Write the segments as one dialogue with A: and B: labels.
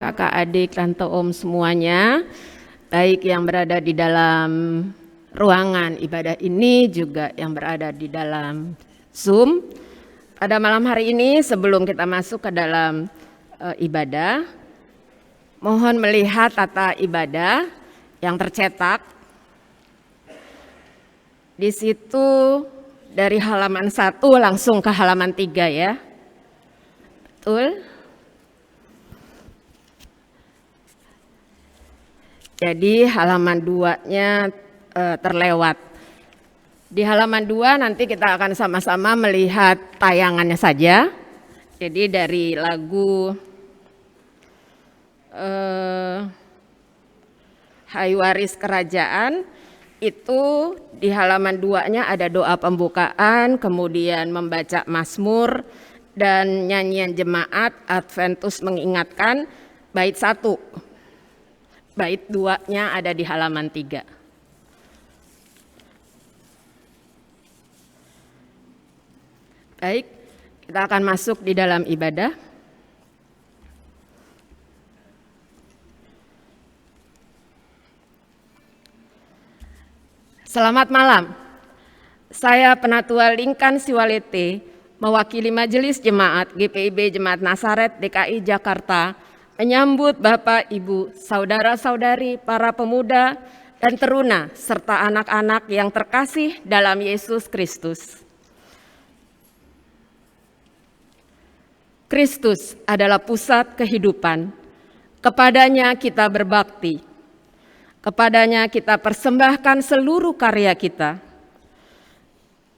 A: kakak adik, tante om semuanya, baik yang berada di dalam ruangan ibadah ini juga yang berada di dalam Zoom. Pada malam hari ini sebelum kita masuk ke dalam ibadah, mohon melihat tata ibadah yang tercetak. Di situ dari halaman 1 langsung ke halaman 3 ya. Betul? Jadi halaman 2-nya terlewat. Di halaman 2 nanti kita akan sama-sama melihat tayangannya saja. Jadi dari lagu Hai Waris Kerajaan itu di halaman 2-nya ada doa pembukaan, kemudian membaca Mazmur dan nyanyian jemaat Adventus mengingatkan bait 1. Bait 2-nya ada di halaman 3. Baik, kita akan masuk di dalam ibadah. Selamat malam, saya Penatua Lingkan Siwalete, mewakili Majelis Jemaat GPIB Jemaat Nasaret DKI Jakarta, menyambut Bapak, Ibu, saudara-saudari, para pemuda dan teruna, serta anak-anak yang terkasih dalam Yesus Kristus. Kristus adalah pusat kehidupan, kepadanya kita berbakti. Kepadanya kita persembahkan seluruh karya kita.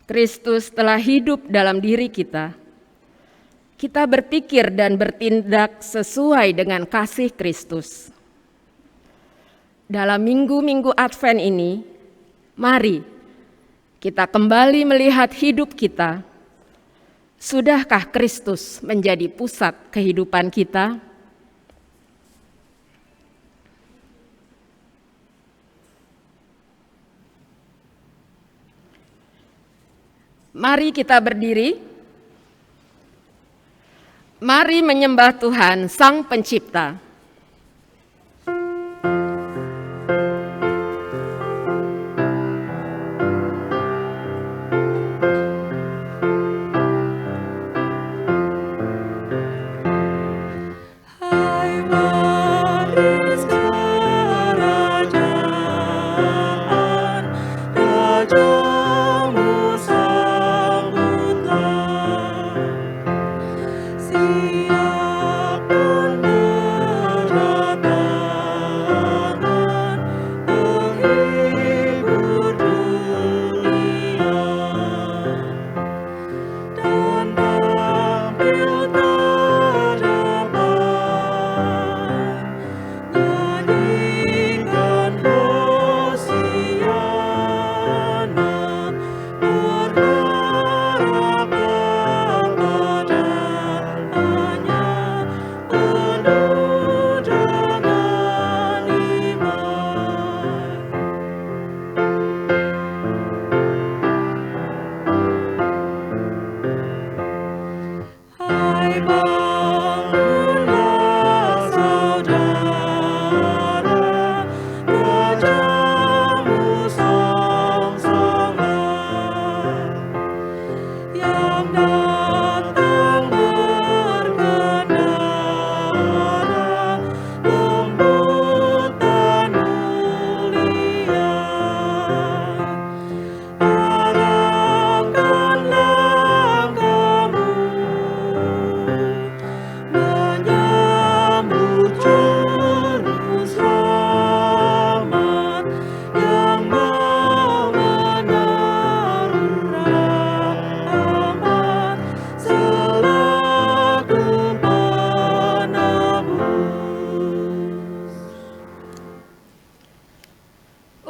A: Kristus telah hidup dalam diri kita. Kita berpikir dan bertindak sesuai dengan kasih Kristus. Dalam minggu-minggu Advent ini, mari kita kembali melihat hidup kita. Sudahkah Kristus menjadi pusat kehidupan kita? Mari kita berdiri, mari menyembah Tuhan Sang Pencipta.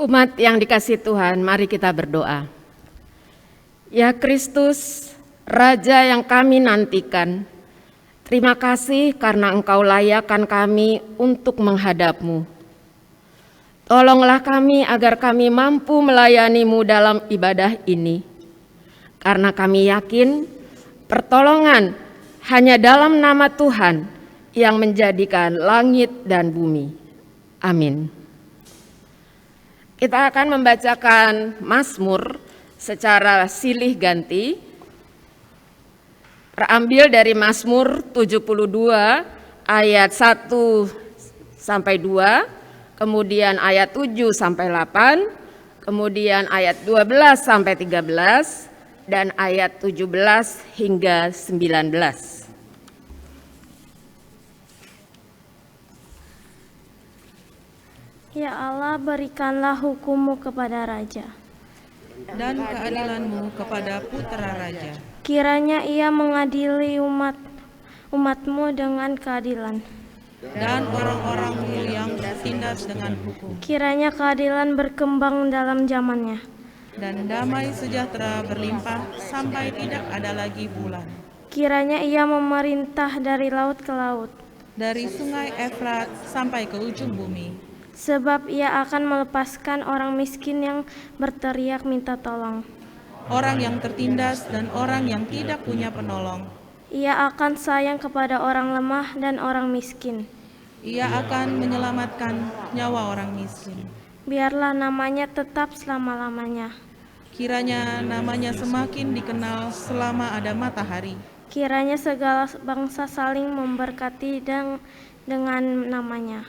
A: Umat yang dikasihi Tuhan, mari kita berdoa. Ya Kristus, Raja yang kami nantikan, terima kasih karena Engkau layakkan kami untuk menghadap-Mu. Tolonglah kami agar kami mampu melayani-Mu dalam ibadah ini. Karena kami yakin pertolongan hanya dalam nama Tuhan yang menjadikan langit dan bumi. Amin. Kita akan membacakan Mazmur secara silih ganti, terambil dari Mazmur 72 ayat 1 sampai 2, kemudian ayat 7 sampai 8, kemudian ayat 12 sampai 13, dan ayat 17 hingga 19.
B: Ya Allah, berikanlah hukum-Mu kepada raja
C: dan keadilan-Mu kepada putra raja.
B: Kiranya ia mengadili umat-Mu dengan keadilan,
C: Dan orang-orang-Mu yang bertindak dengan hukum.
B: kiranya keadilan berkembang dalam zamannya,
C: Dan damai sejahtera berlimpah sampai tidak ada lagi bulan.
B: kiranya ia memerintah dari laut ke laut,
C: Dari sungai Efrat sampai ke ujung bumi.
B: sebab ia akan melepaskan orang miskin yang berteriak minta tolong.
C: Orang yang tertindas dan orang yang tidak punya penolong.
B: Ia akan sayang kepada orang lemah dan orang miskin.
C: Ia akan menyelamatkan nyawa orang miskin.
B: Biarlah namanya tetap selama-lamanya.
C: Kiranya namanya semakin dikenal selama ada matahari.
B: Kiranya segala bangsa saling memberkati dengan namanya.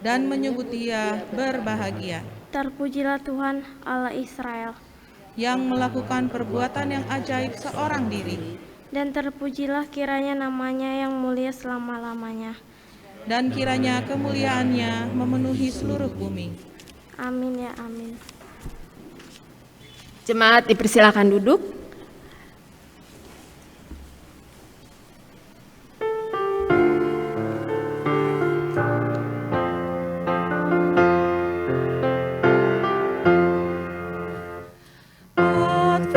C: Dan menyebut Dia berbahagia,
B: Terpujilah Tuhan Allah Israel.
C: yang melakukan perbuatan yang ajaib seorang diri.
B: Dan terpujilah kiranya namanya yang mulia selama-lamanya.
C: Dan kiranya kemuliaannya memenuhi seluruh bumi.
B: Amin ya amin.
A: Jemaat dipersilakan duduk.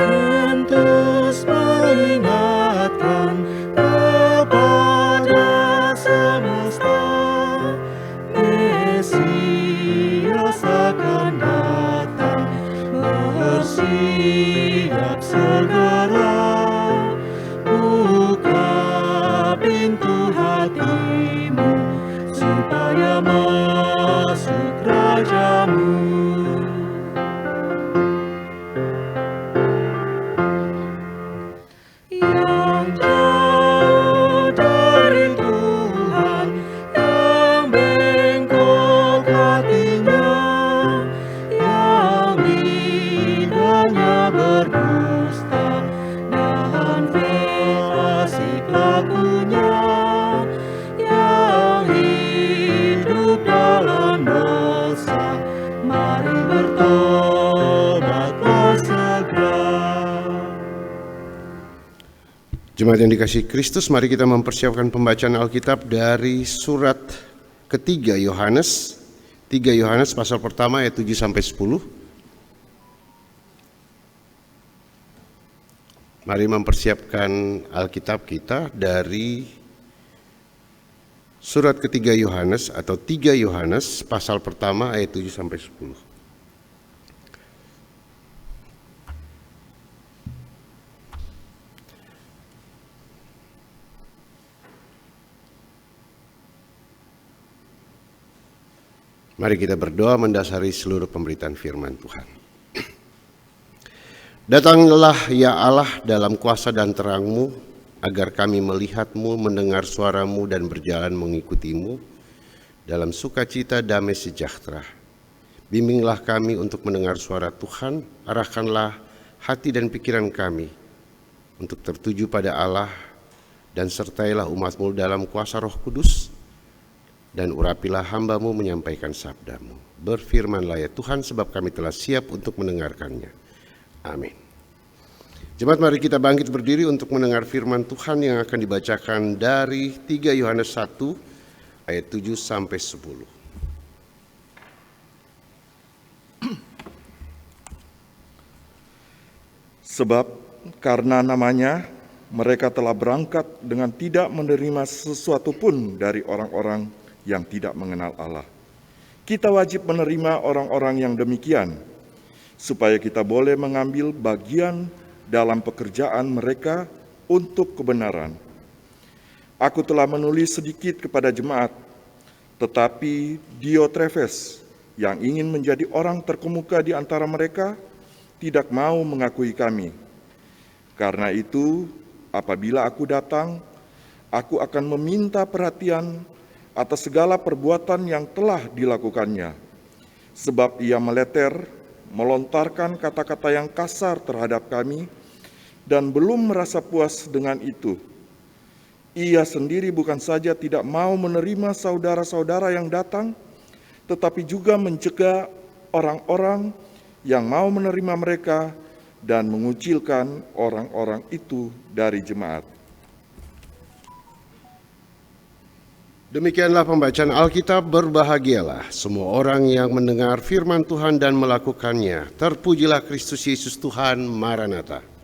D: Adventus mengingatkan kepada semesta, Mesias akan datang, bersiap segera. Buka pintu hatimu supaya masuk rajamu. Yang jauh dari Tuhan, yang bengkok hatinya, yang lidahnya berdusta dan fasik lakunya, yang hidup dalam dosa, mari bertobatlah segera.
E: Jemaat yang dikasihi Kristus, mari kita mempersiapkan pembacaan Alkitab dari surat ketiga Yohanes, 3 Yohanes pasal pertama ayat 7 sampai 10. Mari mempersiapkan Alkitab kita dari surat ketiga Yohanes atau 3 Yohanes pasal pertama ayat 7 sampai 10. Mari kita berdoa mendasari seluruh pemberitaan firman Tuhan. Datanglah ya Allah dalam kuasa dan terang-Mu, agar kami melihat-Mu, mendengar suara-Mu dan berjalan mengikuti-Mu dalam sukacita damai sejahtera. Bimbinglah kami untuk mendengar suara Tuhan, arahkanlah hati dan pikiran kami untuk tertuju pada Allah, dan sertailah umat-Mu dalam kuasa Roh Kudus, dan urapilah hamba-Mu menyampaikan sabda-Mu. Berfirmanlah ya Tuhan, sebab kami telah siap untuk mendengarkannya. Amin. Jemaat, mari kita bangkit berdiri untuk mendengar firman Tuhan yang akan dibacakan dari 3 Yohanes 1 ayat 7 sampai 10.
F: Sebab karena namanya mereka telah berangkat dengan tidak menerima sesuatu pun dari orang-orang yang tidak mengenal Allah. Kita wajib menerima orang-orang yang demikian, supaya kita boleh mengambil bagian dalam pekerjaan mereka untuk kebenaran. Aku telah menulis sedikit kepada jemaat, tetapi Diotrefes yang ingin menjadi orang terkemuka di antara mereka tidak mau mengakui kami. Karena itu, apabila aku datang, aku akan meminta perhatian atas segala perbuatan yang telah dilakukannya, sebab ia meleter, melontarkan kata-kata yang kasar terhadap kami, dan belum merasa puas dengan itu. Ia sendiri bukan saja tidak mau menerima saudara-saudara yang datang, tetapi juga mencegah orang-orang yang mau menerima mereka dan mengucilkan orang-orang itu dari jemaat.
E: Demikianlah pembacaan Alkitab. Berbahagialah semua orang yang mendengar firman Tuhan dan melakukannya. Terpujilah Kristus Yesus Tuhan. Maranatha.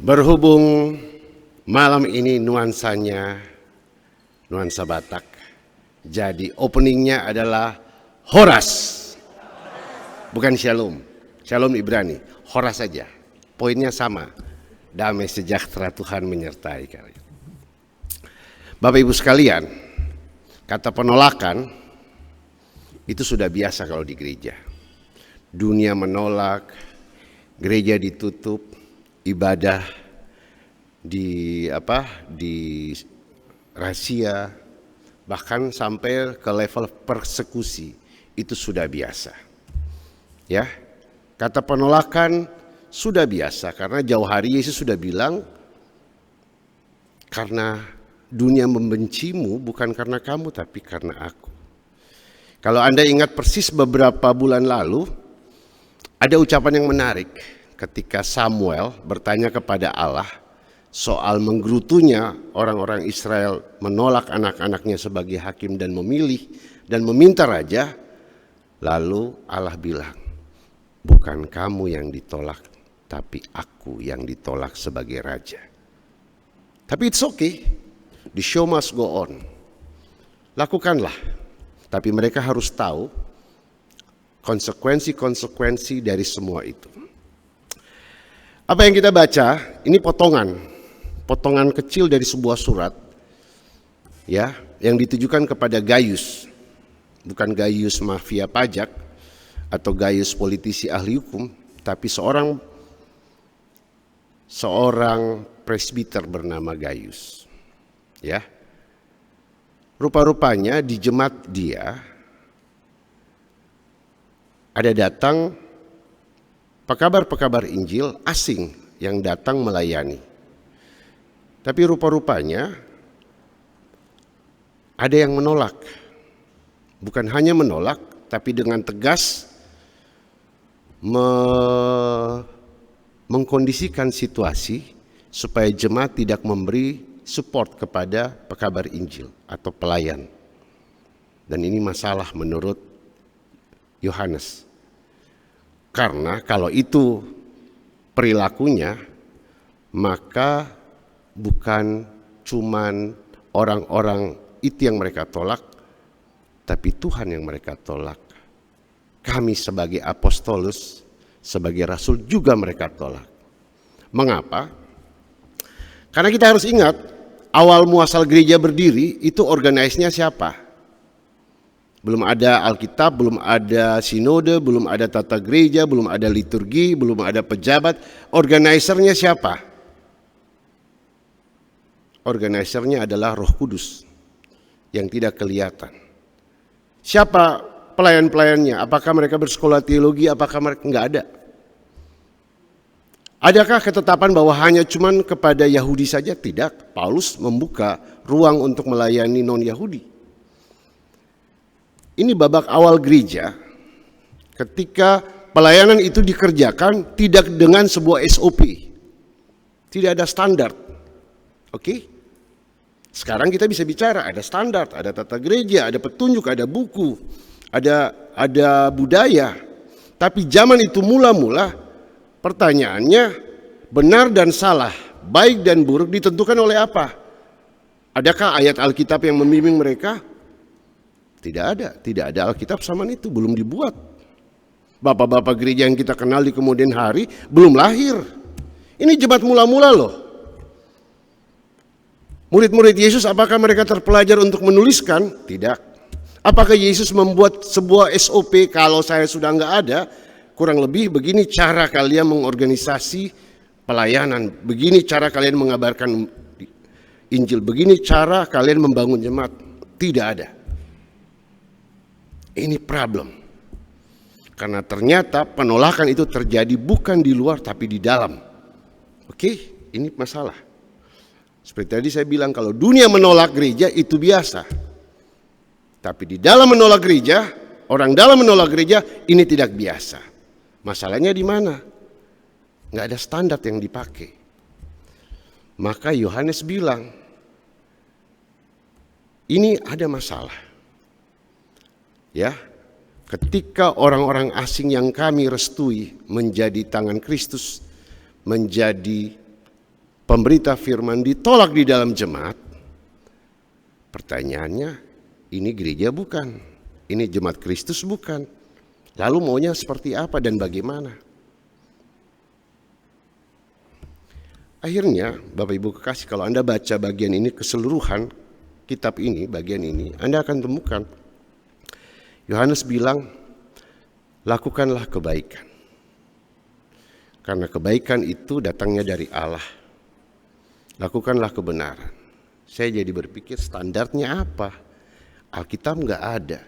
E: Berhubung malam ini nuansanya nuansa Batak, jadi openingnya adalah Horas, bukan Shalom. Shalom Ibrani, Horas saja. Poinnya sama, damai sejahtera Tuhan menyertai kalian. Bapak Ibu sekalian, kata penolakan itu sudah biasa kalau di gereja. Dunia menolak, gereja ditutup, ibadah di rahasia, bahkan sampai ke level persekusi, itu sudah biasa. Ya, kata penolakan sudah biasa karena jauh hari Yesus sudah bilang, karena dunia membencimu bukan karena kamu tapi karena aku. Kalau Anda ingat persis beberapa bulan lalu, ada ucapan yang menarik. Ketika Samuel bertanya kepada Allah soal menggerutunya orang-orang Israel menolak anak-anaknya sebagai hakim dan memilih dan meminta raja, lalu Allah bilang, bukan kamu yang ditolak, tapi aku yang ditolak sebagai raja. Tapi it's okay, the show must go on. Lakukanlah, tapi mereka harus tahu konsekuensi-konsekuensi dari semua itu. Apa yang kita baca, ini potongan kecil dari sebuah surat, ya, yang ditujukan kepada Gaius, bukan Gaius mafia pajak atau Gaius politisi ahli hukum, tapi seorang presbiter bernama Gaius, ya. Rupa-rupanya di jemaat dia ada datang pekabar-pekabar Injil asing yang datang melayani. Tapi rupa-rupanya ada yang menolak. Bukan hanya menolak, tapi dengan tegas mengkondisikan situasi supaya jemaat tidak memberi support kepada pekabar Injil atau pelayan. Dan ini masalah menurut Yohanes. Karena kalau itu perilakunya, maka bukan cuman orang-orang itu yang mereka tolak, tapi Tuhan yang mereka tolak. Kami sebagai apostolus, sebagai rasul juga mereka tolak. Mengapa? Karena kita harus ingat, awal muasal gereja berdiri itu organize-nya siapa? Belum ada Alkitab, belum ada sinode, belum ada tata gereja, belum ada liturgi, belum ada pejabat. Organisernya siapa? Organisernya adalah Roh Kudus yang tidak kelihatan. Siapa pelayan-pelayannya? Apakah mereka bersekolah teologi? Apakah mereka enggak ada? Adakah ketetapan bahwa hanya cuman kepada Yahudi saja? Tidak. Paulus membuka ruang untuk melayani non-Yahudi. Ini babak awal gereja ketika pelayanan itu dikerjakan tidak dengan sebuah SOP. Tidak ada standar. Oke? Sekarang kita bisa bicara, ada standar, ada tata gereja, ada petunjuk, ada buku, ada budaya. Tapi zaman itu mula-mula pertanyaannya benar dan salah, baik dan buruk ditentukan oleh apa? Adakah ayat Alkitab yang membimbing mereka? Tidak ada Alkitab zaman itu, belum dibuat. Bapak-bapak gereja yang kita kenal di kemudian hari belum lahir. Ini jemaat mula-mula loh. Murid-murid Yesus apakah mereka terpelajar untuk menuliskan? Tidak. Apakah Yesus membuat sebuah SOP kalau saya sudah nggak ada? Kurang lebih begini cara kalian mengorganisasi pelayanan. Begini cara kalian mengabarkan Injil. Begini cara kalian membangun jemaat. Tidak ada. Ini problem. Karena ternyata penolakan itu terjadi bukan di luar tapi di dalam. Oke, ini masalah. Seperti tadi saya bilang kalau dunia menolak gereja itu biasa. Tapi di dalam menolak gereja, orang dalam menolak gereja ini tidak biasa. Masalahnya di mana? Nggak ada standar yang dipakai. Maka Yohanes bilang, ini ada masalah. Ya, ketika orang-orang asing yang kami restui menjadi tangan Kristus, menjadi pemberita firman ditolak di dalam jemaat, pertanyaannya, ini gereja bukan, ini jemaat Kristus bukan. Lalu maunya seperti apa dan bagaimana? Akhirnya, Bapak Ibu kekasih, kalau Anda baca bagian ini keseluruhan kitab ini, bagian ini, Anda akan temukan Yohanes bilang, lakukanlah kebaikan. Karena kebaikan itu datangnya dari Allah. Lakukanlah kebenaran. Saya jadi berpikir standarnya apa? Alkitab nggak ada.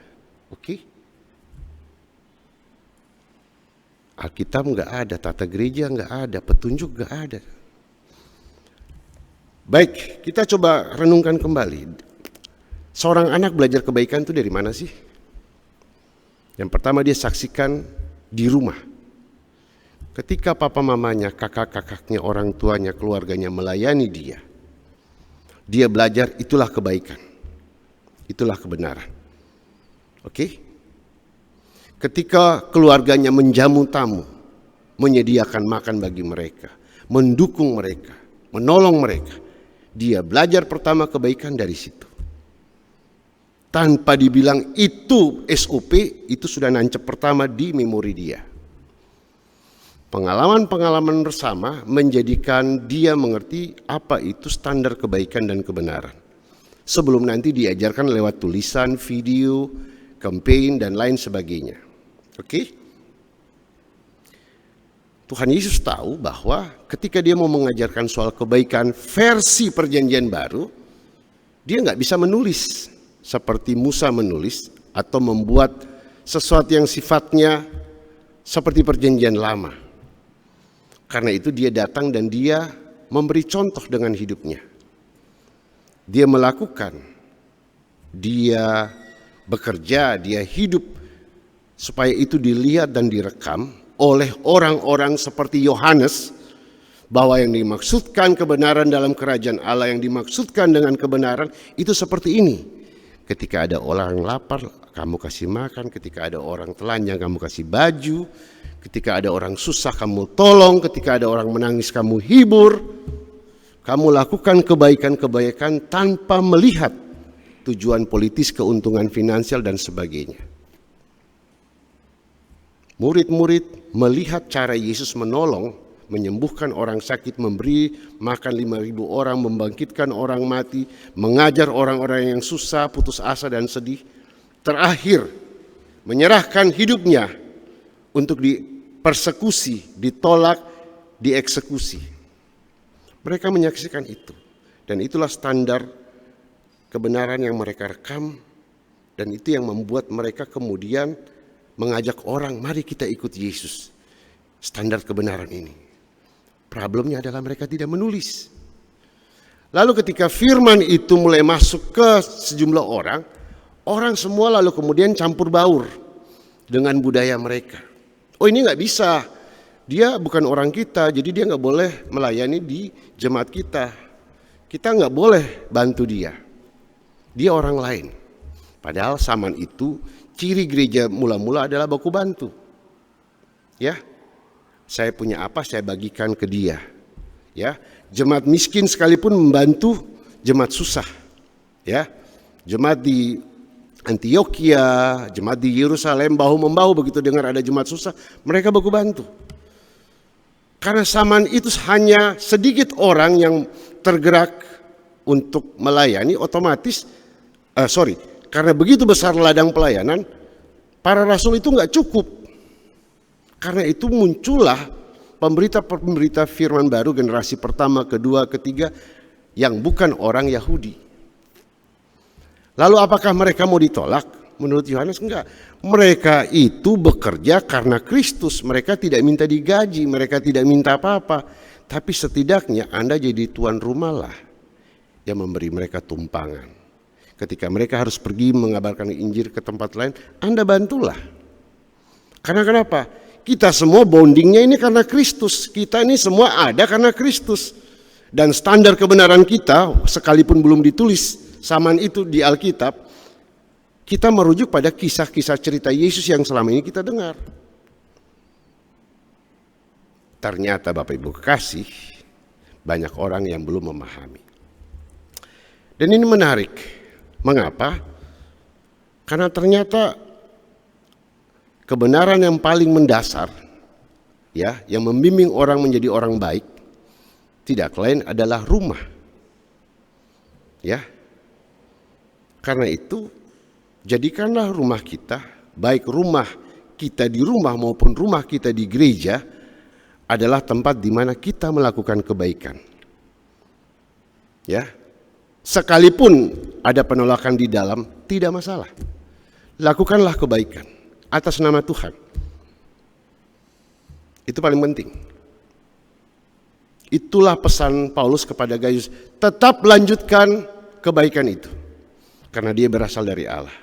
E: Oke? Alkitab nggak ada, tata gereja nggak ada, petunjuk nggak ada. Baik, kita coba renungkan kembali. Seorang anak belajar kebaikan itu dari mana sih? Yang pertama dia saksikan di rumah. Ketika papa mamanya, kakak-kakaknya, orang tuanya, keluarganya melayani dia. Dia belajar itulah kebaikan. Itulah kebenaran. Oke? Ketika keluarganya menjamu tamu, menyediakan makan bagi mereka, mendukung mereka, menolong mereka. Dia belajar pertama kebaikan dari situ. Tanpa dibilang itu SOP, itu sudah nancep pertama di memori dia. Pengalaman-pengalaman bersama menjadikan dia mengerti apa itu standar kebaikan dan kebenaran. Sebelum nanti diajarkan lewat tulisan, video, campaign, dan lain sebagainya. Oke? Tuhan Yesus tahu bahwa ketika dia mau mengajarkan soal kebaikan versi perjanjian baru, dia nggak bisa menulis seperti Musa menulis atau membuat sesuatu yang sifatnya seperti perjanjian lama. Karena itu dia datang dan dia memberi contoh dengan hidupnya. Dia melakukan, dia bekerja, dia hidup supaya itu dilihat dan direkam oleh orang-orang seperti Yohanes, bahwa yang dimaksudkan kebenaran dalam kerajaan Allah, yang dimaksudkan dengan kebenaran itu seperti ini. Ketika ada orang lapar, kamu kasih makan. Ketika ada orang telanjang, kamu kasih baju. Ketika ada orang susah, kamu tolong. Ketika ada orang menangis, kamu hibur. Kamu lakukan kebaikan-kebaikan tanpa melihat tujuan politis, keuntungan finansial, dan sebagainya. Murid-murid melihat cara Yesus menolong, menyembuhkan orang sakit, memberi makan 5.000 orang, membangkitkan orang mati, mengajar orang-orang yang susah, putus asa dan sedih. Terakhir, menyerahkan hidupnya untuk dipersekusi, ditolak, dieksekusi. Mereka menyaksikan itu. Dan itulah standar kebenaran yang mereka rekam. Dan itu yang membuat mereka kemudian mengajak orang, mari kita ikut Yesus. Standar kebenaran ini. Problemnya adalah mereka tidak menulis. Lalu ketika firman itu mulai masuk ke sejumlah orang, orang semua lalu kemudian campur baur dengan budaya mereka. Oh, ini nggak bisa, dia bukan orang kita, jadi dia nggak boleh melayani di jemaat kita. Kita nggak boleh bantu dia. Dia orang lain. Padahal zaman itu Ciri gereja mula-mula adalah baku bantu. Ya, saya punya apa saya bagikan ke dia. Ya, jemaat miskin sekalipun membantu jemaat susah. Ya, jemaat di Antioquia, jemaat di Yerusalem bahu-membahu begitu dengar ada jemaat susah, mereka baku bantu. Karena zaman itu hanya sedikit orang yang tergerak untuk melayani, otomatis, karena begitu besar ladang pelayanan, para rasul itu nggak cukup. Karena itu muncullah pemberita-pemberita firman baru generasi pertama, kedua, ketiga yang bukan orang Yahudi. Lalu apakah mereka mau ditolak? Menurut Yohanes enggak. Mereka itu bekerja karena Kristus. Mereka tidak minta digaji, mereka tidak minta apa-apa. Tapi setidaknya Anda jadi tuan rumah lah yang memberi mereka tumpangan. Ketika mereka harus pergi mengabarkan Injil ke tempat lain, Anda bantulah. Karena kenapa? Kita semua bondingnya ini karena Kristus. Kita ini semua ada karena Kristus. Dan standar kebenaran kita sekalipun belum ditulis zaman itu di Alkitab, kita merujuk pada kisah-kisah cerita Yesus yang selama ini kita dengar. Ternyata Bapak Ibu kekasih, banyak orang yang belum memahami. Dan ini menarik. Mengapa? Karena ternyata kebenaran yang paling mendasar, ya, yang membimbing orang menjadi orang baik, tidak lain adalah rumah. Ya. Karena itu, jadikanlah rumah kita, baik rumah kita di rumah maupun rumah kita di gereja, adalah tempat di mana kita melakukan kebaikan. Ya, sekalipun ada penolakan di dalam, tidak masalah. Lakukanlah kebaikan atas nama Tuhan. Itu paling penting. Itulah pesan Paulus kepada Gaius, tetap lanjutkan kebaikan itu. Karena dia berasal dari Allah.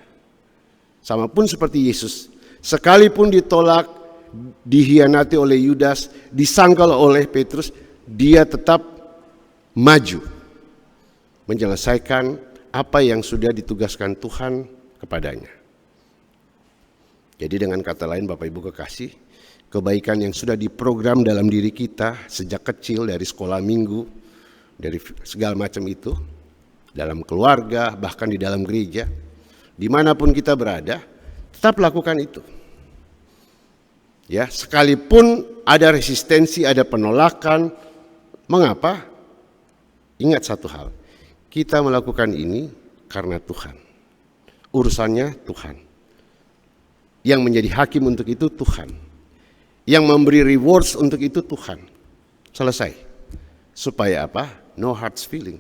E: Sama pun seperti Yesus, sekalipun ditolak, dihianati oleh Yudas, disangkal oleh Petrus, dia tetap maju menyelesaikan apa yang sudah ditugaskan Tuhan kepadanya. Jadi dengan kata lain Bapak Ibu kekasih, kebaikan yang sudah diprogram dalam diri kita sejak kecil, dari sekolah minggu, dari segala macam itu, dalam keluarga, bahkan di dalam gereja, dimanapun kita berada, tetap lakukan itu. Ya, sekalipun ada resistensi, ada penolakan, mengapa? Ingat satu hal, kita melakukan ini karena Tuhan. Urusannya Tuhan. Yang menjadi hakim untuk itu Tuhan. Yang memberi rewards untuk itu Tuhan. Selesai. Supaya apa? No hard feeling.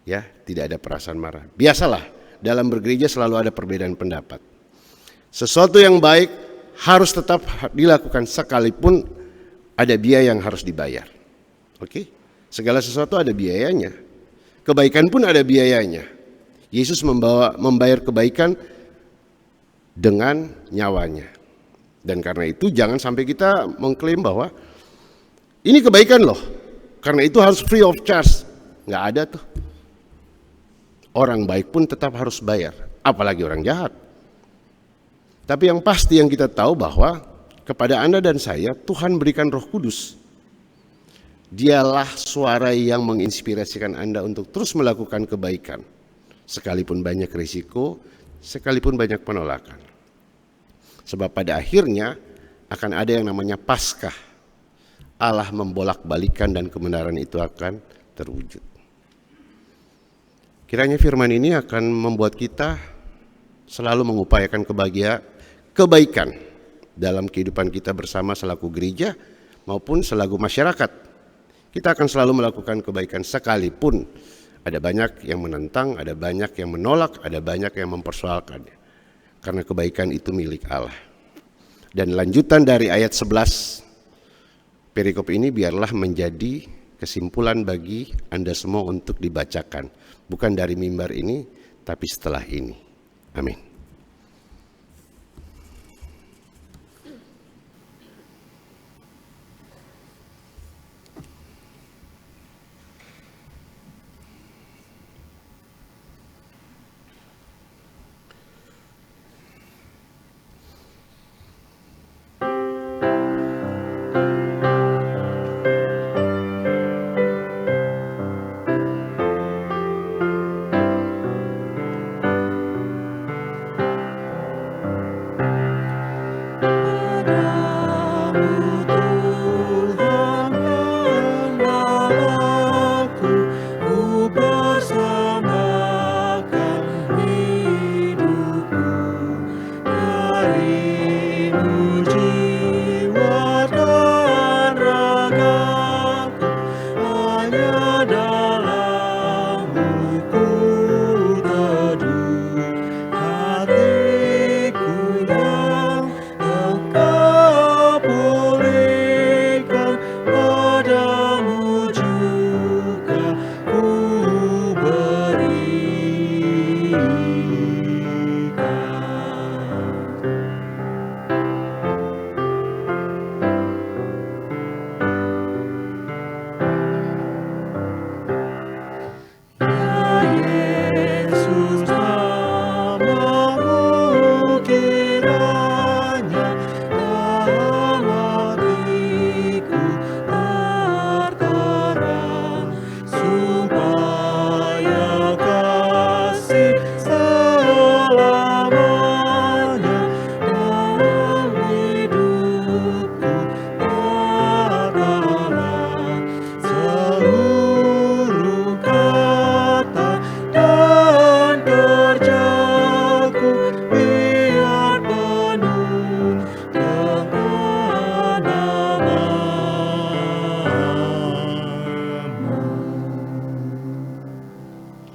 E: Ya, tidak ada perasaan marah. Biasalah, dalam bergereja selalu ada perbedaan pendapat. Sesuatu yang baik harus tetap dilakukan sekalipun ada biaya yang harus dibayar. Oke? Segala sesuatu ada biayanya. Kebaikan pun ada biayanya. Yesus membayar kebaikan dengan nyawanya. Dan karena itu jangan sampai kita mengklaim bahwa ini kebaikan loh, karena itu harus free of charge. Nggak ada tuh. Orang baik pun tetap harus bayar, apalagi orang jahat. Tapi yang pasti yang kita tahu bahwa kepada Anda dan saya Tuhan berikan Roh Kudus. Dialah suara yang menginspirasikan Anda untuk terus melakukan kebaikan. Sekalipun banyak risiko, sekalipun banyak penolakan. Sebab pada akhirnya akan ada yang namanya Paskah. Allah membolak-balikan dan kebenaran itu akan terwujud. Kiranya firman ini akan membuat kita selalu mengupayakan kebaikan dalam kehidupan kita bersama selaku gereja maupun selaku masyarakat. Kita akan selalu melakukan kebaikan sekalipun ada banyak yang menentang, ada banyak yang menolak, ada banyak yang mempersoalkannya. Karena kebaikan itu milik Allah. Dan lanjutan dari ayat 11 perikop ini biarlah menjadi kesimpulan bagi Anda semua untuk dibacakan. Bukan dari mimbar ini, tapi setelah ini. Amin.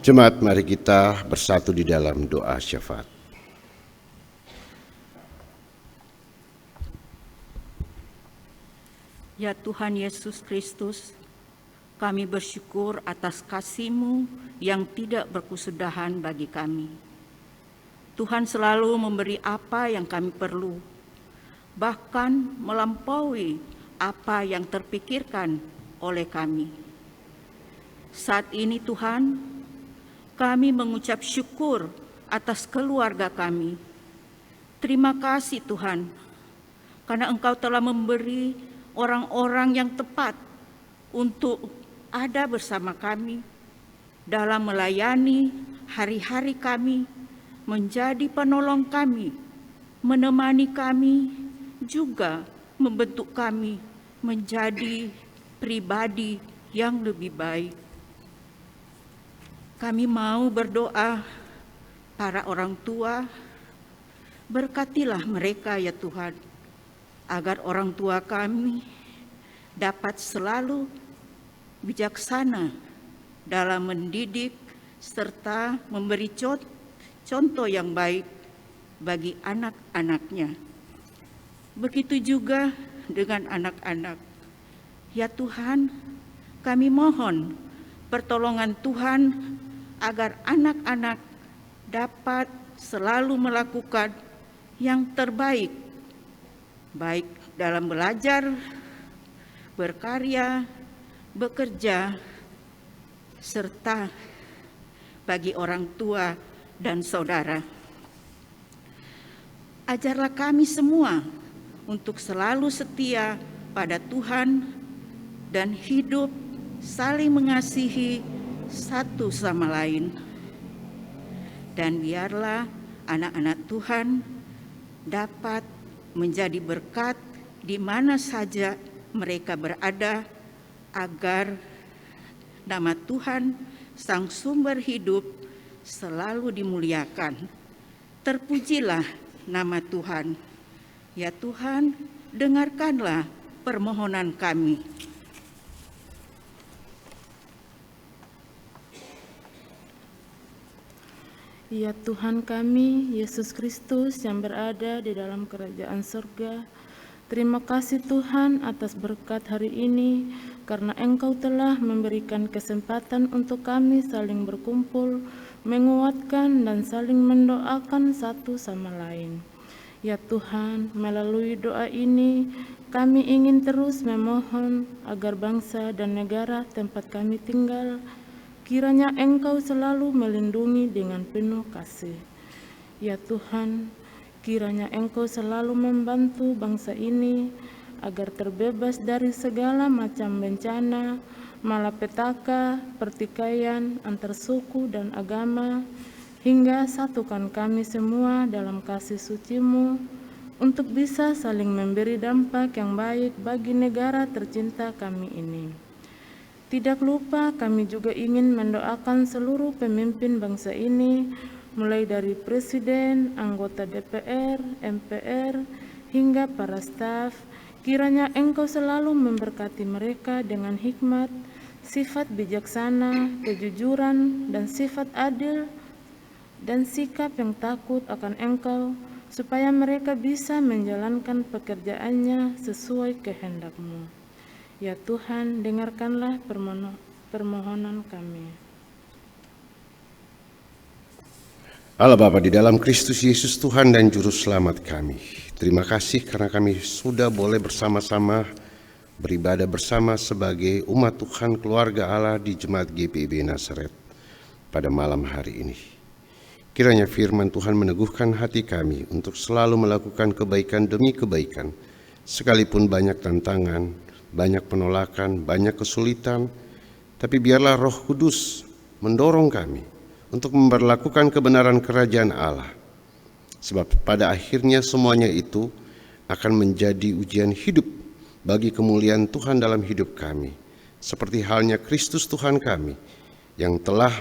E: Jemaat, mari kita bersatu di dalam doa syafaat.
G: Ya Tuhan Yesus Kristus, kami bersyukur atas kasih-Mu yang tidak berkesudahan bagi kami. Tuhan selalu memberi apa yang kami perlu, bahkan melampaui apa yang terpikirkan oleh kami. Saat ini Tuhan, kami mengucap syukur atas keluarga kami. Terima kasih Tuhan, karena Engkau telah memberi orang-orang yang tepat untuk ada bersama kami dalam melayani hari-hari kami, menjadi penolong kami, menemani kami, juga membentuk kami menjadi pribadi yang lebih baik. Kami mau berdoa, para orang tua, berkatilah mereka ya Tuhan, agar orang tua kami dapat selalu bijaksana dalam mendidik serta memberi contoh yang baik bagi anak-anaknya. Begitu juga dengan anak-anak. Ya Tuhan, kami mohon pertolongan Tuhan agar anak-anak dapat selalu melakukan yang terbaik, baik dalam belajar, berkarya, bekerja, serta bagi orang tua dan saudara. Ajarlah kami semua untuk selalu setia pada Tuhan dan hidup saling mengasihi satu sama lain. Dan biarlah anak-anak Tuhan dapat menjadi berkat di mana saja mereka berada, agar nama Tuhan, Sang Sumber Hidup, selalu dimuliakan. Terpujilah nama Tuhan. Ya Tuhan, dengarkanlah permohonan kami.
H: Ya Tuhan kami, Yesus Kristus yang berada di dalam kerajaan surga, terima kasih Tuhan atas berkat hari ini, karena Engkau telah memberikan kesempatan untuk kami saling berkumpul, menguatkan dan saling mendoakan satu sama lain. Ya Tuhan, melalui doa ini, kami ingin terus memohon agar bangsa dan negara tempat kami tinggal, kiranya Engkau selalu melindungi dengan penuh kasih. Ya Tuhan, kiranya Engkau selalu membantu bangsa ini agar terbebas dari segala macam bencana, malapetaka, pertikaian antar suku dan agama, hingga satukan kami semua dalam kasih suci-Mu untuk bisa saling memberi dampak yang baik bagi negara tercinta kami ini. Tidak lupa kami juga ingin mendoakan seluruh pemimpin bangsa ini, mulai dari Presiden, anggota DPR, MPR, hingga para staf. Kiranya Engkau selalu memberkati mereka dengan hikmat, sifat bijaksana, kejujuran, dan sifat adil, dan sikap yang takut akan Engkau, supaya mereka bisa menjalankan pekerjaannya sesuai kehendak-Mu. Ya Tuhan, dengarkanlah permohonan kami.
E: Allah Bapa di dalam Kristus Yesus Tuhan dan Juru Selamat kami, terima kasih karena kami sudah boleh bersama-sama beribadah bersama sebagai umat Tuhan, keluarga Allah di Jemaat GPIB Nazaret pada malam hari ini. Kiranya firman Tuhan meneguhkan hati kami untuk selalu melakukan kebaikan demi kebaikan, sekalipun banyak tantangan, banyak penolakan, banyak kesulitan, tapi biarlah Roh Kudus mendorong kami untuk memperlakukan kebenaran kerajaan Allah. Sebab pada akhirnya semuanya itu akan menjadi ujian hidup bagi kemuliaan Tuhan dalam hidup kami. Seperti halnya Kristus Tuhan kami yang telah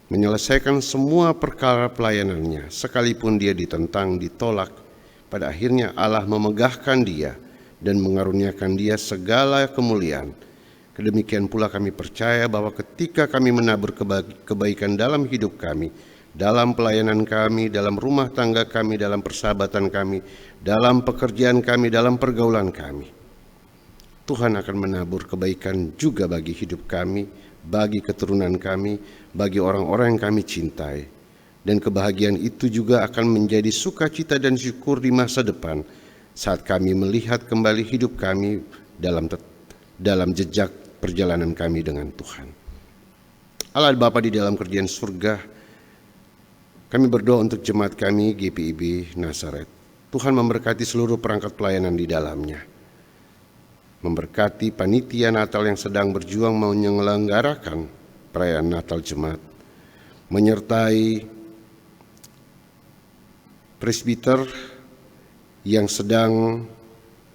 E: menyelesaikan semua perkara pelayanannya, sekalipun dia ditentang, ditolak, pada akhirnya Allah memegahkan dia dan mengaruniakan dia segala kemuliaan, Demikian pula kami percaya bahwa ketika kami menabur kebaikan dalam hidup kami, dalam pelayanan kami, dalam rumah tangga kami, dalam persahabatan kami, dalam pekerjaan kami, dalam pergaulan kami, Tuhan akan menabur kebaikan juga bagi hidup kami, bagi keturunan kami, bagi orang-orang yang kami cintai. Dan kebahagiaan itu juga akan menjadi sukacita dan syukur di masa depan saat kami melihat kembali hidup kami dalam jejak perjalanan kami dengan Tuhan. Allah Bapa di dalam kerajaan surga, kami berdoa untuk jemaat kami GPIB Nazaret. Tuhan memberkati seluruh perangkat pelayanan di dalamnya. Memberkati panitia Natal yang sedang berjuang menyelenggarakan perayaan Natal jemaat. Menyertai presbiter yang sedang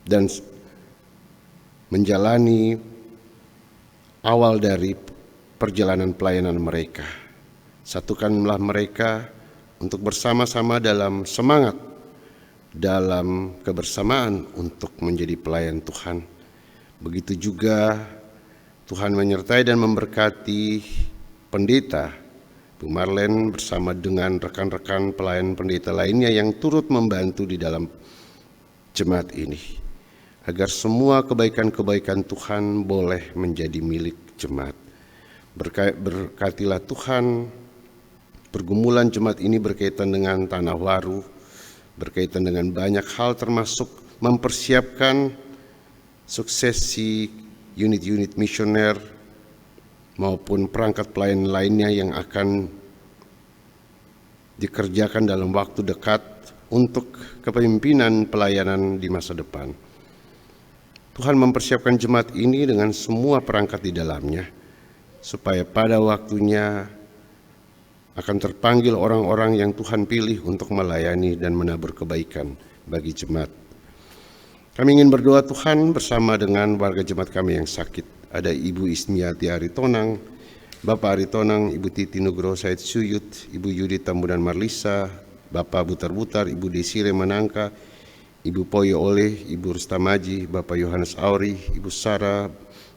E: dan menjalani awal dari perjalanan pelayanan mereka. Satukanlah mereka untuk bersama-sama dalam semangat, dalam kebersamaan untuk menjadi pelayan Tuhan. Begitu juga Tuhan menyertai dan memberkati pendeta Bu Marlen bersama dengan rekan-rekan pelayan pendeta lainnya yang turut membantu di dalam jemaat ini, agar semua kebaikan-kebaikan Tuhan boleh menjadi milik jemaat. Berkatilah Tuhan pergumulan jemaat ini berkaitan dengan tanah waru, berkaitan dengan banyak hal termasuk mempersiapkan suksesi unit-unit misioner maupun perangkat pelayanan lainnya yang akan dikerjakan dalam waktu dekat untuk kepemimpinan pelayanan di masa depan. Tuhan mempersiapkan jemaat ini dengan semua perangkat di dalamnya, supaya pada waktunya akan terpanggil orang-orang yang Tuhan pilih untuk melayani dan menabur kebaikan bagi jemaat. Kami ingin berdoa Tuhan bersama dengan warga jemaat kami yang sakit. Ada Ibu Ismiati Aritonang, Bapak Aritonang, Ibu Titi Nugroho Said Suyut, Ibu Yudi Tambunan Marlisa, Bapak Butar-Butar, Ibu Desire Manangka, Ibu Poyo Oleh, Ibu Rustamaji, Bapak Yohanes Auri, Ibu Sarah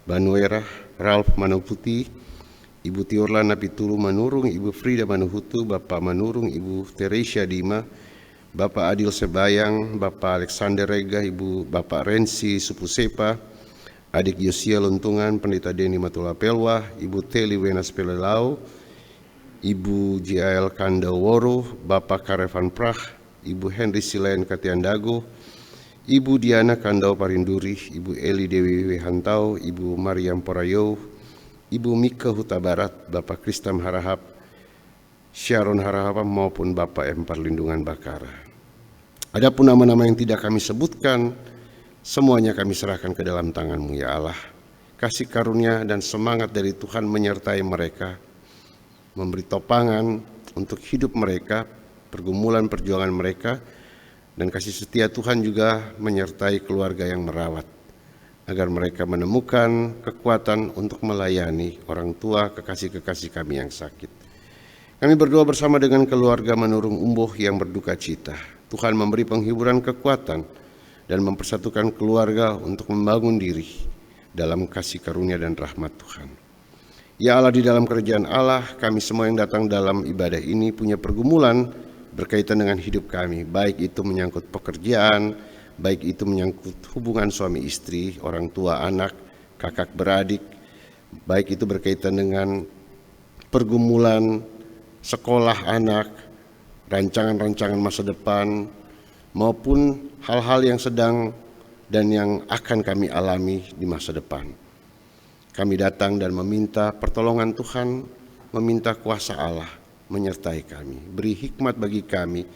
E: Banuera, Ralph Manoputi, Ibu Tiorlana Pitulu Manurung, Ibu Frida Manuhutu, Bapak Manurung, Ibu Teresia Dima, Bapak Adil Sebayang, Bapak Alexander Rega, Bapak Rensi Supusepa, Adik Yosia Luntungan, Pendeta Deni Matula Pelwa, Ibu Teli Wenas Pelelau, Ibu JL Kandaworo, Bapak Karevan Prah, Ibu Henry Silayan Katiandago, Ibu Diana Kandau Parinduri, Ibu Eli Dewi Wehantau, Ibu Mariam Porayo, Ibu Mika Huta Barat, Bapak Kristam Harahap, Sharon Harahap maupun Bapak M. Perlindungan Bakara. Adapun nama-nama yang tidak kami sebutkan, semuanya kami serahkan ke dalam tangan-Mu ya Allah. Kasih karunia dan semangat dari Tuhan menyertai mereka, memberi topangan untuk hidup mereka, pergumulan perjuangan mereka, dan kasih setia Tuhan juga menyertai keluarga yang merawat, agar mereka menemukan kekuatan untuk melayani orang tua kekasih-kekasih kami yang sakit. Kami berdoa bersama dengan keluarga Manurung Umboh yang berduka cita. Tuhan memberi penghiburan kekuatan dan mempersatukan keluarga untuk membangun diri dalam kasih karunia dan rahmat Tuhan. Ya Allah, di dalam kerajaan Allah, kami semua yang datang dalam ibadah ini punya pergumulan berkaitan dengan hidup kami, baik itu menyangkut pekerjaan, baik itu menyangkut hubungan suami istri, orang tua anak, kakak beradik, baik itu berkaitan dengan pergumulan sekolah anak, rancangan-rancangan masa depan, maupun hal-hal yang sedang dan yang akan kami alami di masa depan. Kami datang dan meminta pertolongan Tuhan, meminta kuasa Allah menyertai kami. Beri hikmat bagi kami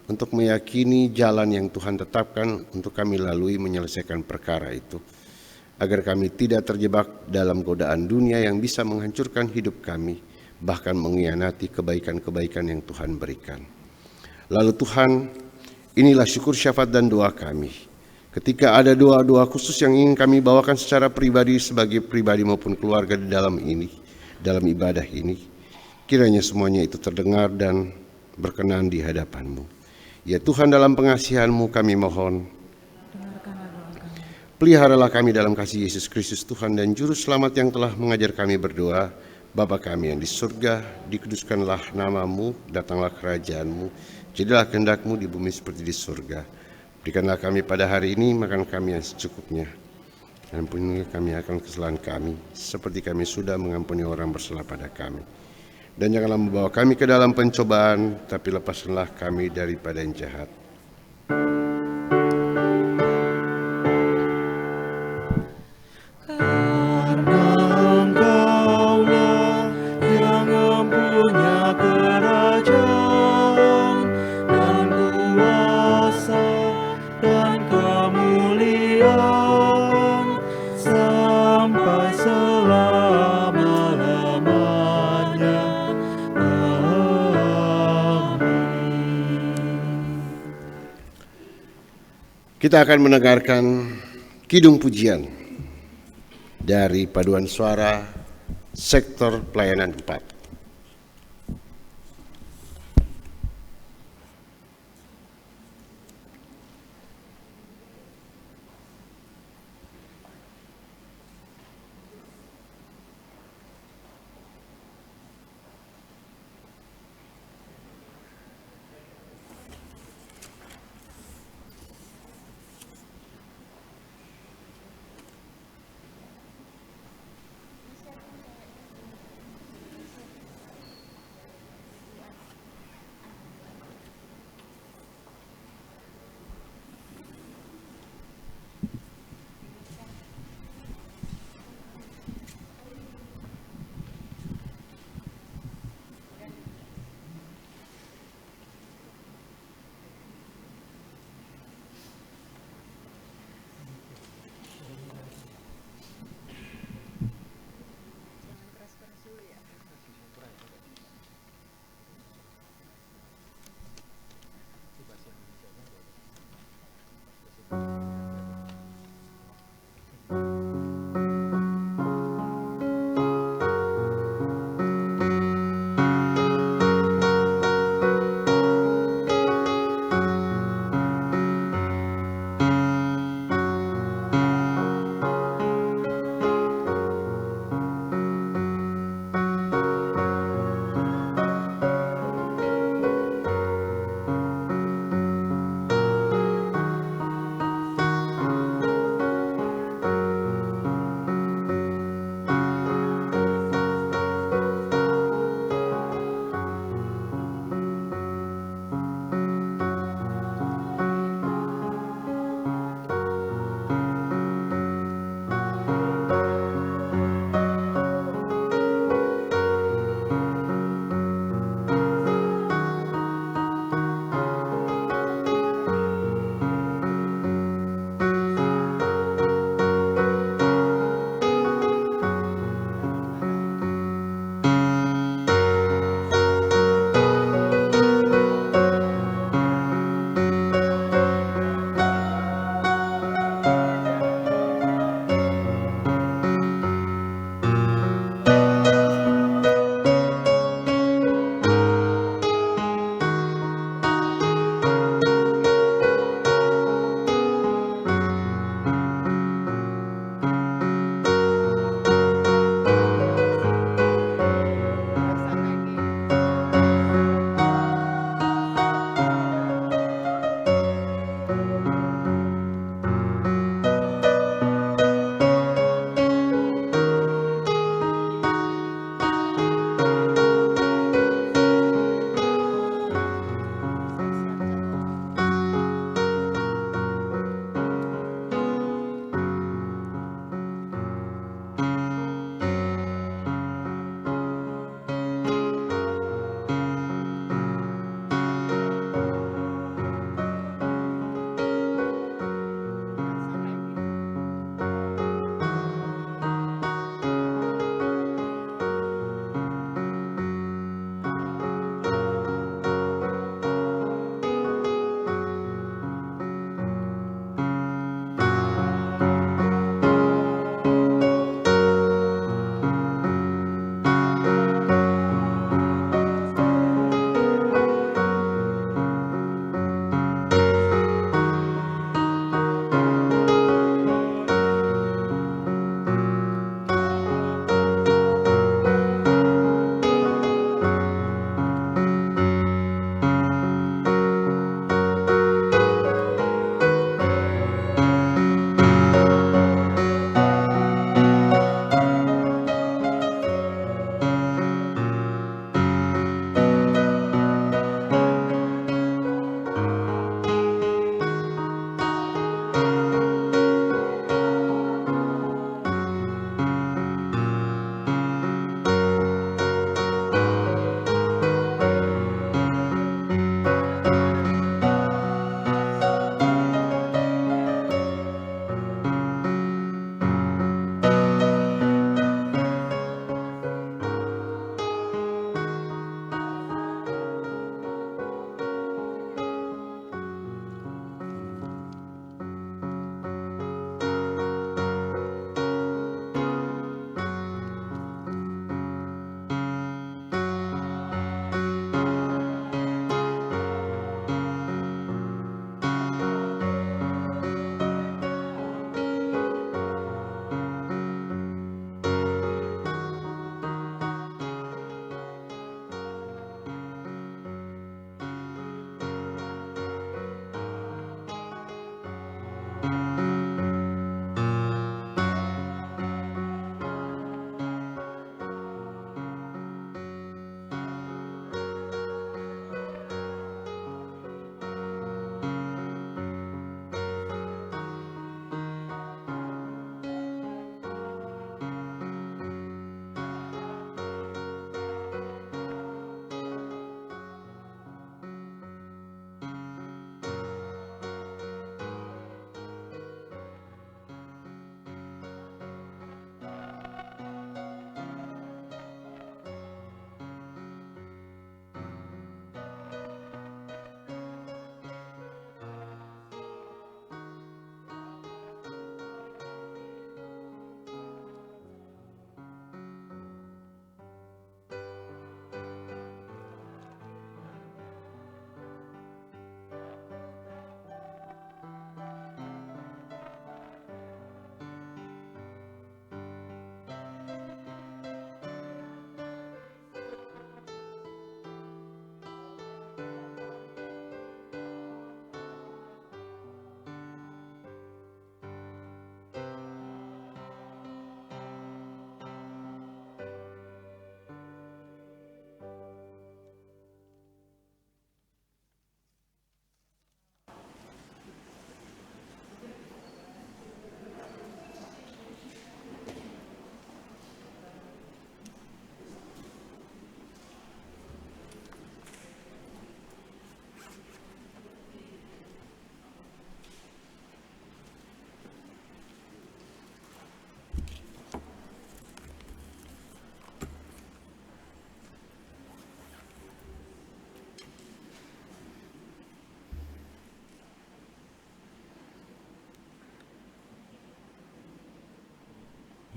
E: untuk meyakini jalan yang Tuhan tetapkan untuk kami lalui menyelesaikan perkara itu, agar kami tidak terjebak dalam godaan dunia yang bisa menghancurkan hidup kami, bahkan mengkhianati kebaikan-kebaikan yang Tuhan berikan. Lalu Tuhan, inilah syukur, syafaat dan doa kami. Ketika ada doa-doa khusus yang ingin kami bawakan secara pribadi sebagai pribadi maupun keluarga di dalam ibadah ini, kiranya semuanya itu terdengar dan berkenan di hadapan-Mu. Ya Tuhan, dalam pengasihan-Mu kami mohon, Peliharalah kami dalam kasih Yesus Kristus Tuhan dan Juru Selamat yang telah mengajar kami berdoa. Bapa kami yang di surga, dikuduskanlah namamu, datanglah kerajaanmu, jadilah kehendakmu di bumi seperti di surga. Berikanlah kami pada hari ini makan kami yang secukupnya. Dan ampunilah kami akan kesalahan kami, seperti kami sudah mengampuni orang bersalah pada kami. Dan janganlah membawa kami ke dalam pencobaan, tapi lepaskanlah kami daripada yang jahat. Kita akan mendengarkan kidung pujian dari paduan suara sektor pelayanan 4.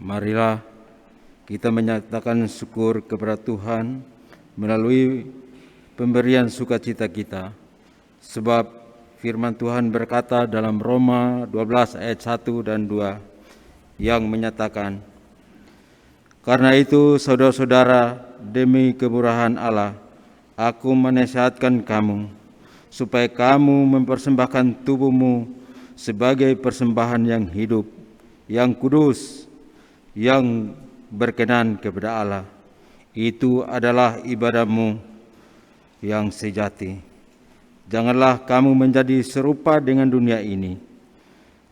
I: Marilah kita menyatakan syukur kepada Tuhan melalui pemberian sukacita kita, sebab firman Tuhan berkata dalam Roma 12 ayat 1 dan 2 yang menyatakan, "Karena itu saudara-saudara, demi kemurahan Allah, aku menasihatkan kamu, supaya kamu mempersembahkan tubuhmu sebagai persembahan yang hidup, yang kudus, yang berkenan kepada Allah. Itu adalah ibadahmu yang sejati. Janganlah kamu menjadi serupa dengan dunia ini,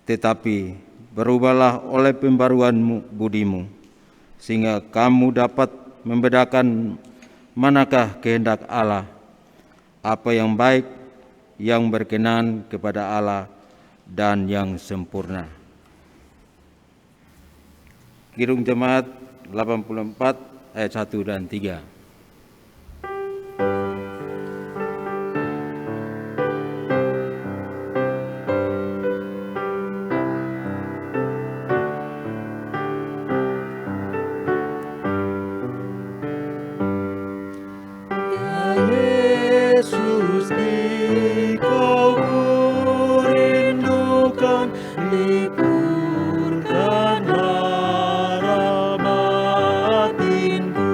I: tetapi berubahlah oleh pembaruan budimu, sehingga kamu dapat membedakan manakah kehendak Allah, apa yang baik, yang berkenan kepada Allah, dan yang sempurna." Kidung Jemaat 84 ayat 1 dan 3.
D: Yesus, Dikau kurindukan, lipurkan harap batinku.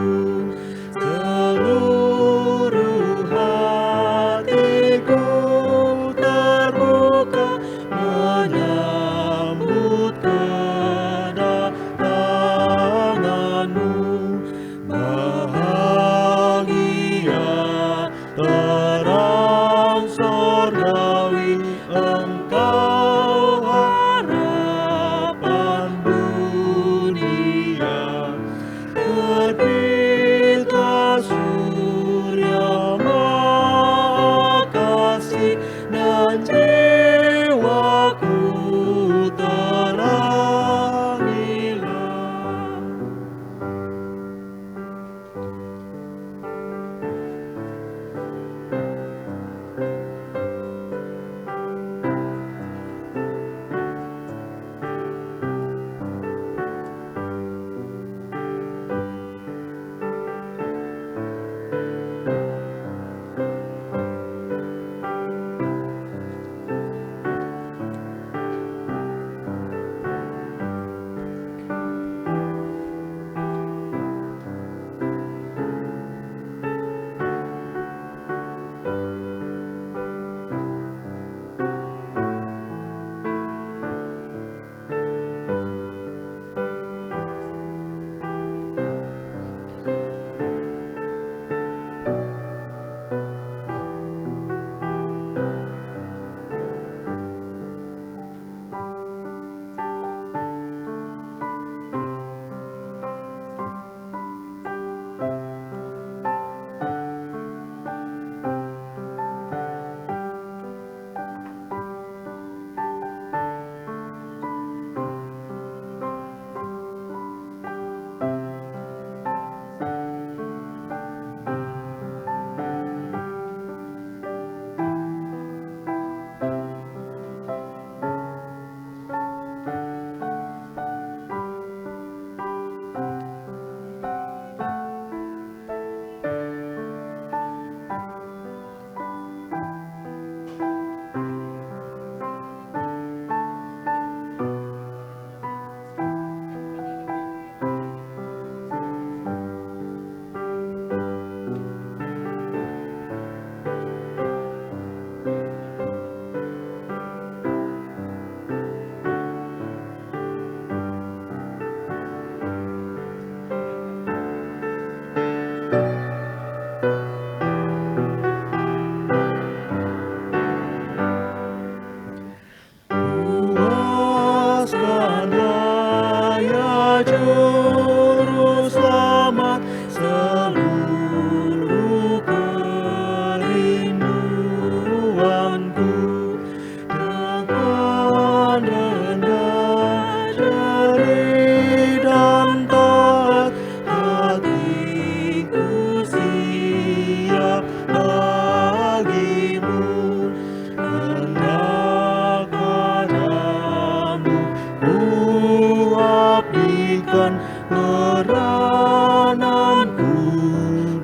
D: perananku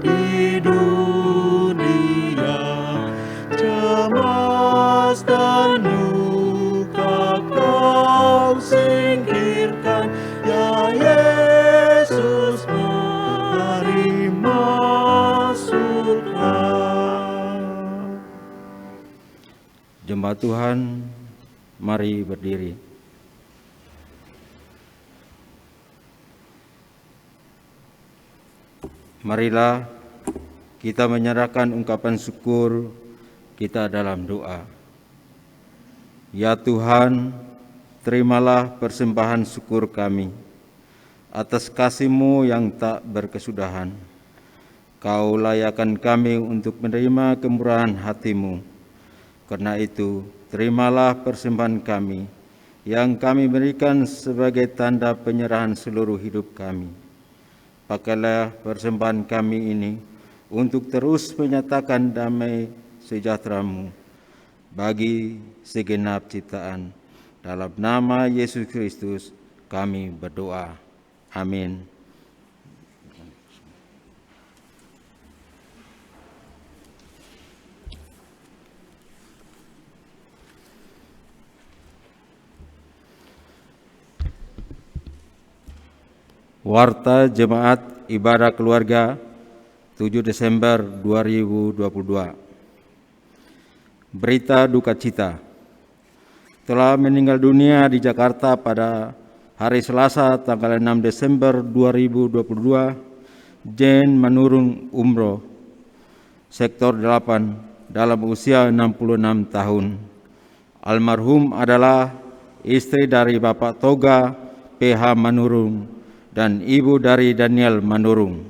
D: di dunia, cemas dan duka Kau singkirkan, ya Yesus, mari masuklah.
I: Jemaat Tuhan, mari berdiri. Marilah kita menyerahkan ungkapan syukur kita dalam doa. Ya Tuhan, terimalah persembahan syukur kami atas kasih-Mu yang tak berkesudahan. Kau layakkan kami untuk menerima kemurahan hati-Mu. Karena itu, terimalah persembahan kami yang kami berikan sebagai tanda penyerahan seluruh hidup kami. Pakailah persembahan kami ini untuk terus menyatakan damai sejahtera-Mu bagi segenap ciptaan. Dalam nama Yesus Kristus kami berdoa. Amin. Warta Jemaat Ibadah Keluarga 7 Desember 2022. Berita duka cita. Telah meninggal dunia di Jakarta pada hari Selasa tanggal 6 Desember 2022 Jane Manurung Umroh, Sektor 8, dalam usia 66 tahun. Almarhum adalah istri dari Bapak Toga PH Manurung dan ibu dari Daniel Manurung.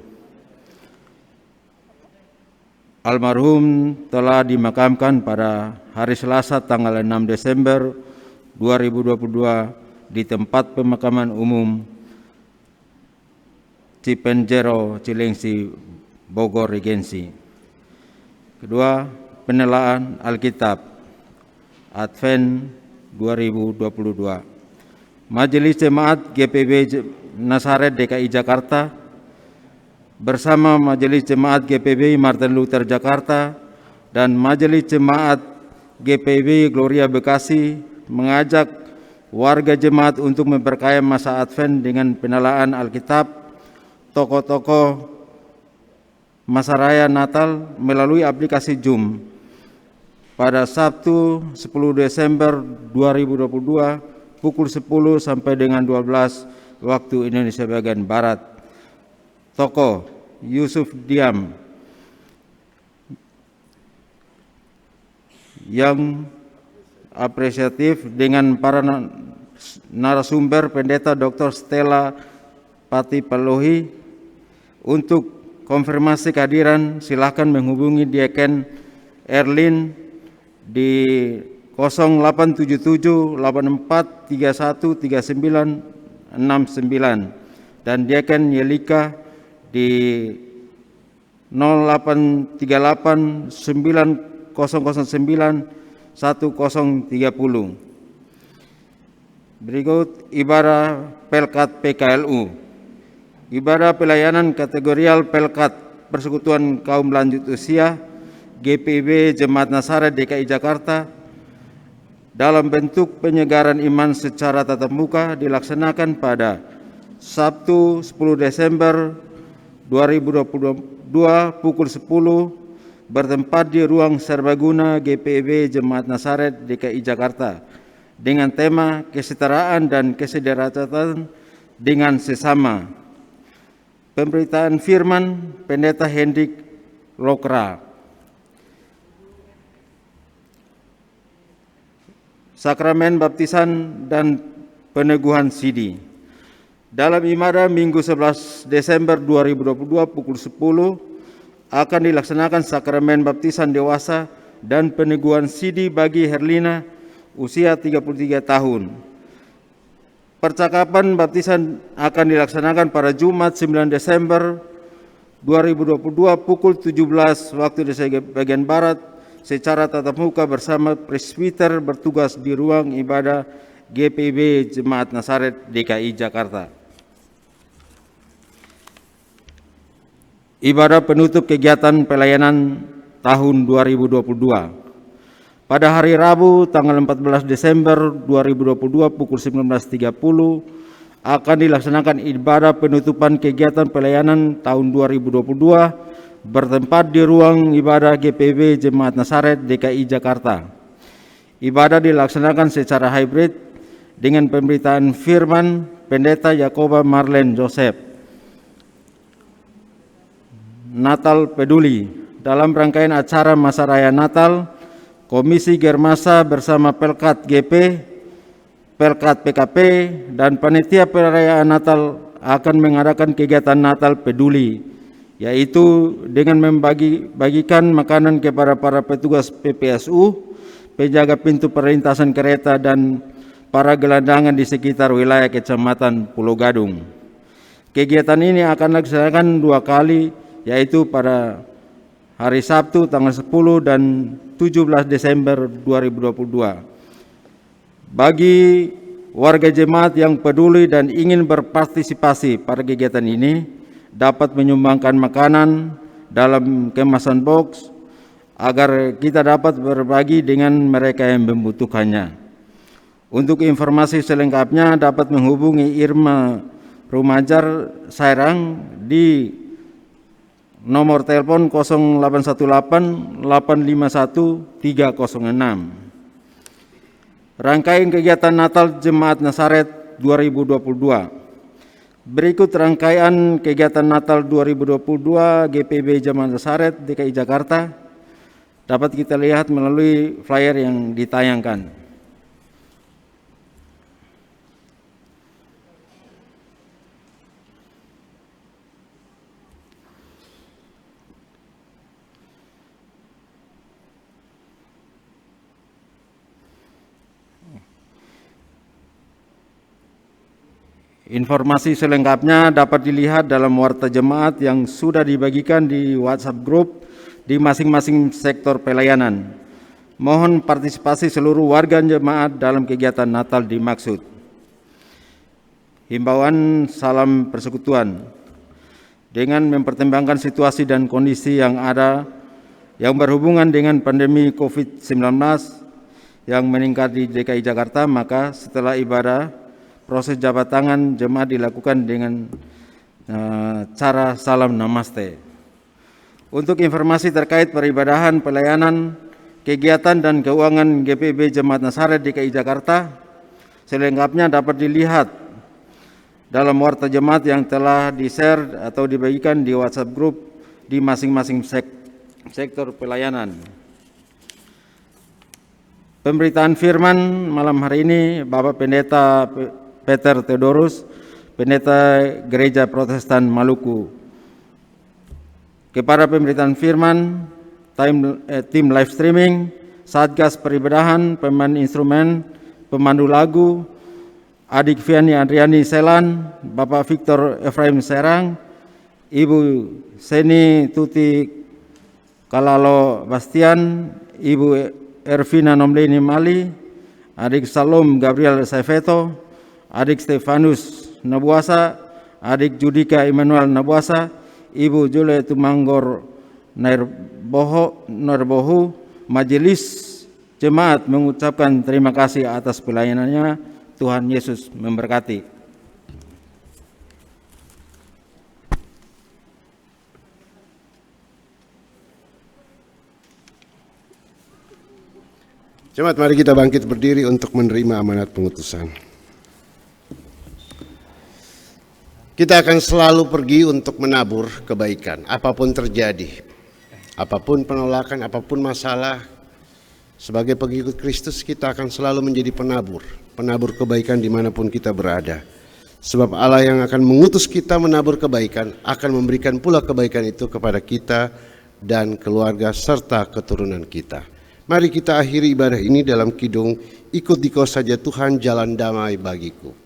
I: Almarhum telah dimakamkan pada hari Selasa tanggal 6 Desember 2022 di tempat pemakaman umum Cipenjero, Cilengsi, Bogor Regensi. Kedua, penelaan Alkitab Advent 2022. Majelis Jemaat GPB Nasaret DKI Jakarta bersama Majelis Jemaat GPB Martin Luther Jakarta dan Majelis Jemaat GPB Gloria Bekasi mengajak warga jemaat untuk memperkaya masa Advent dengan penelaan Alkitab, tokoh-tokoh masa raya Natal melalui aplikasi Zoom pada Sabtu 10 Desember 2022 pukul 10 sampai dengan 12 waktu Indonesia bagian Barat. Tokoh Yusuf Diam yang apresiatif dengan para narasumber Pendeta Dr. Stella Pati Palohi. Untuk konfirmasi kehadiran silakan menghubungi Diaken Erlin di 0877 84 31 39 69 dan Diaken Yelika di 0838 9009 1030. Berikut ibadah Pelkat PKLU. Ibadah pelayanan kategorial Pelkat Persekutuan Kaum Lanjut Usia GPB Jemaat Nasaret DKI Jakarta dalam bentuk penyegaran iman secara tatap muka dilaksanakan pada Sabtu 10 Desember 2022 pukul 10 bertempat di ruang serbaguna GPB Jemaat Nasaret DKI Jakarta dengan tema kesetaraan dan kesederajatan dengan sesama. Pemberitaan firman Pendeta Hendrik Lokra. Sakramen baptisan dan peneguhan sidi. Dalam ibadah Minggu 11 Desember 2022 pukul 10 akan dilaksanakan sakramen baptisan dewasa dan peneguhan sidi bagi Herlina usia 33 tahun. Percakapan baptisan akan dilaksanakan pada Jumat 9 Desember 2022 pukul 17 waktu Indonesia bagian Barat secara tatap muka bersama presbiter bertugas di ruang ibadah GPB Jemaat Nasaret DKI Jakarta. Ibadah penutup kegiatan pelayanan tahun 2022. Pada hari Rabu tanggal 14 Desember 2022 pukul 19.30 akan dilaksanakan ibadah penutupan kegiatan pelayanan tahun 2022 bertempat di ruang ibadah GPB Jemaat Nazaret DKI Jakarta. Ibadah dilaksanakan secara hybrid dengan pemberitaan firman Pendeta Yakoba Marlen Joseph. Natal Peduli. Dalam rangkaian acara Masa Raya Natal, Komisi Germasa bersama Pelkat GP, Pelkat PKP, dan Panitia Perayaan Natal akan mengadakan kegiatan Natal Peduli, yaitu dengan membagikan makanan kepada para petugas PPSU, penjaga pintu perlintasan kereta, dan para gelandangan di sekitar wilayah Kecamatan Pulau Gadung. Kegiatan ini akan dilaksanakan 2 kali, yaitu pada hari Sabtu tanggal 10 dan 17 Desember 2022. Bagi warga jemaat yang peduli dan ingin berpartisipasi pada kegiatan ini, dapat menyumbangkan makanan dalam kemasan box agar kita dapat berbagi dengan mereka yang membutuhkannya. Untuk informasi selengkapnya dapat menghubungi Irma Rumajar Sairang di nomor telepon 0818 851 306. Rangkaian kegiatan Natal Jemaat Nazaret 2022. Berikut rangkaian kegiatan Natal 2022 GPB Jemaat Nazaret DKI Jakarta dapat kita lihat melalui flyer yang ditayangkan. Informasi selengkapnya dapat dilihat dalam warta jemaat yang sudah dibagikan di WhatsApp Group di masing-masing sektor pelayanan. Mohon partisipasi seluruh warga jemaat dalam kegiatan Natal dimaksud. Himbauan salam persekutuan. Dengan mempertimbangkan situasi dan kondisi yang ada yang berhubungan dengan pandemi COVID-19 yang meningkat di DKI Jakarta, maka setelah ibadah proses jabat tangan jemaat dilakukan dengan cara salam namaste. Untuk informasi terkait peribadahan, pelayanan, kegiatan dan keuangan GPB Jemaat Nazaret DKI Jakarta selengkapnya dapat dilihat dalam warta jemaat yang telah di-share atau dibagikan di WhatsApp Group di masing-masing sektor pelayanan. Pemberitaan firman malam hari ini Bapak Pendeta Peter Theodorus, Pendeta Gereja Protestan Maluku. Kepada pemberitaan firman, tim live streaming, Satgas Peribadahan, pemain instrumen, pemandu lagu, Adik Viani Adriani Selan, Bapak Victor Efraim Serang, Ibu Seni Tuti Kalalo Bastian, Ibu Ervina Nomleni Mali, Adik Salom Gabriel Saifeto, Adik Stefanus Nabuasa, Adik Judika Immanuel Nabuasa, Ibu Jule Tumanggor Narbohu, Majelis Jemaat mengucapkan terima kasih atas pelayanannya. Tuhan Yesus memberkati.
E: Jemaat, mari kita bangkit berdiri untuk menerima amanat pengutusan. Kita akan selalu pergi untuk menabur kebaikan, apapun terjadi, apapun penolakan, apapun masalah. Sebagai pengikut Kristus kita akan selalu menjadi penabur kebaikan dimanapun kita berada. Sebab Allah yang akan mengutus kita menabur kebaikan akan memberikan pula kebaikan itu kepada kita dan keluarga serta keturunan kita. Mari kita akhiri ibadah ini dalam kidung Ikut Dikau Saja Tuhan Jalan Damai Bagiku.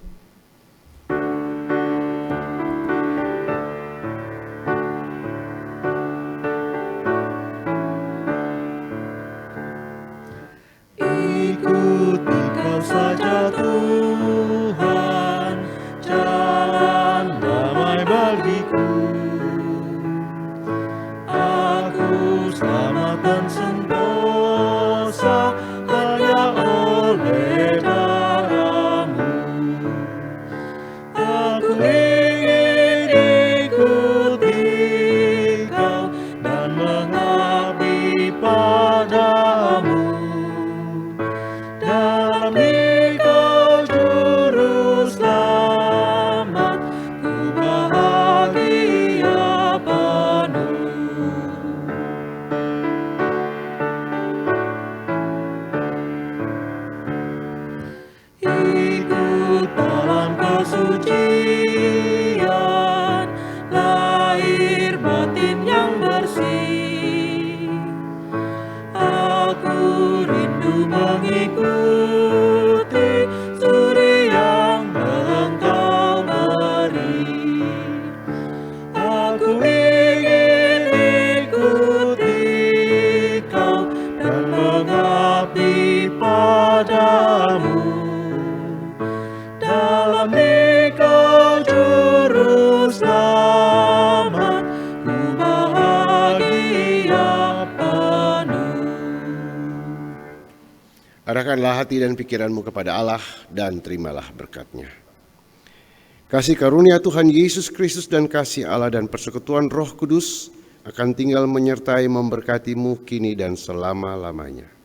D: mengikuti suri yang Engkau beri. Aku ingin ikuti Kau dan mengabdi padamu. Dalam Engkau Juru Selamat, ku bahagia penuh.
E: Arahkanlah hati dan pikiranmu kepada Allah dan terimalah berkat-Nya. Kasih karunia Tuhan Yesus Kristus dan kasih Allah dan persekutuan Roh Kudus akan tinggal menyertai memberkatimu kini dan selama-lamanya.